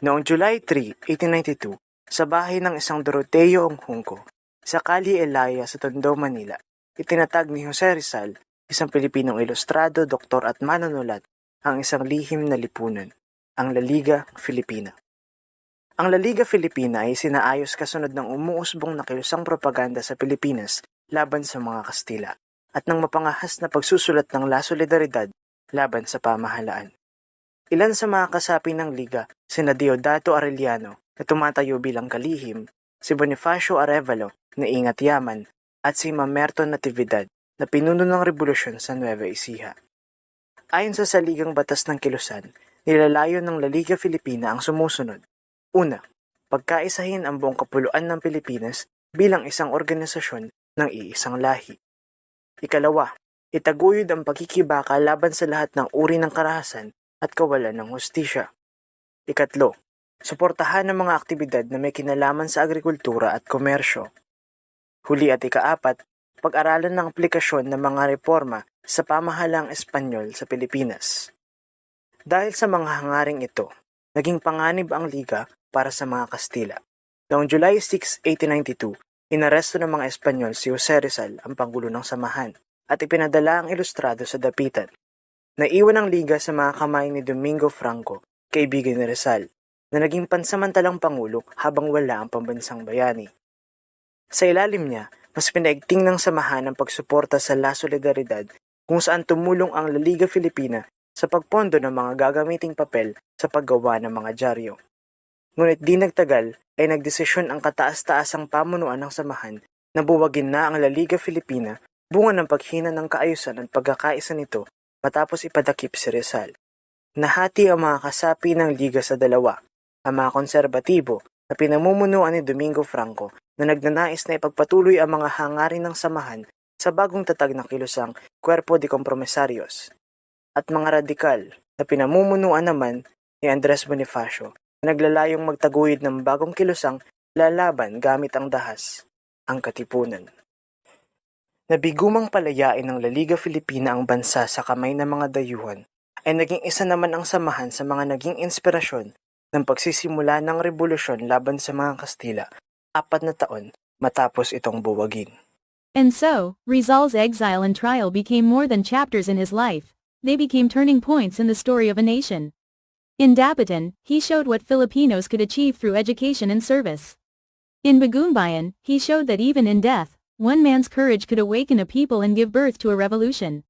Noong July 3, 1892, sa bahay ng isang Doroteo Onghunco, sa Kali Elaya sa Tondo, Manila, itinatag ni Jose Rizal, isang Pilipinong ilustrado, doktor at manunulat, ang isang lihim na lipunan, ang La Liga Filipina. Ang La Liga Filipina ay sinaayos kasunod ng umuusbong na kilusang propaganda sa Pilipinas laban sa mga Kastila at ng mapangahas na pagsusulat ng La Solidaridad laban sa pamahalaan. Ilan sa mga kasapi ng Liga, sina Deodato Arellano na tumatayo bilang kalihim, si Bonifacio Arevalo na Ingat Yaman at si Mamerto Natividad na pinuno ng revolusyon sa Nueva Ecija. Ayon sa saligang batas ng kilusan, nilalayon ng La Liga Filipina ang sumusunod. Una, pagkaisahin ang buong kapuluan ng Pilipinas bilang isang organisasyon ng iisang lahi. Ikalawa, itaguyod ang pagkikibaka laban sa lahat ng uri ng karahasan at kawalan ng hustisya. Ikatlo, suportahan ang mga aktibidad na may kinalaman sa agrikultura at komersyo. Huli at ikaapat, pag-aralan ng aplikasyon ng mga reforma sa pamahalang Espanyol sa Pilipinas. Dahil sa mga hangaring ito, naging panganib ang Liga para sa mga Kastila. Noong July 6, 1892, inaresto ng mga Espanyol si Jose Rizal, ang Pangulo ng Samahan, at ipinadala ang ilustrado sa dapitan. Naiwan ang Liga sa mga kamay ni Domingo Franco, kaibigan ni Rizal, na naging pansamantalang Pangulo habang wala ang pambansang bayani. Sa ilalim niya, mas pinaigting ng samahan ang pagsuporta sa La Solidaridad kung saan tumulong ang La Liga Filipina sa pagpondo ng mga gagamiting papel sa paggawa ng mga dyaryo. Ngunit di nagtagal ay nagdesisyon ang kataas-taasang pamunuan ng samahan na buwagin na ang La Liga Filipina bunga ng paghina ng kaayusan at pagkakaisa nito matapos ipadakip si Rizal. Nahati ang mga kasapi ng Liga sa dalawa, ang mga konserbatibo na pinamumunuan ni Domingo Franco na nagnanais na ipagpatuloy ang mga hangarin ng samahan sa bagong tatag na kilusang Cuerpo de Compromisarios, at mga radikal na pinamumunuan naman ni Andres Bonifacio na naglalayong magtaguyod ng bagong kilusang lalaban gamit ang dahas, ang katipunan. Nabigumang palayain ng La Liga Filipina ang bansa sa kamay ng mga dayuhan ay naging isa naman ang samahan sa mga naging inspirasyon ng pagsisimula ng revolusyon laban sa mga Kastila 4 na taon matapos itong buwagin. And so, Rizal's exile and trial became more than chapters in his life. They became turning points in the story of a nation. In Dapitan, he showed what Filipinos could achieve through education and service. In Bagumbayan, he showed that even in death, one man's courage could awaken a people and give birth to a revolution.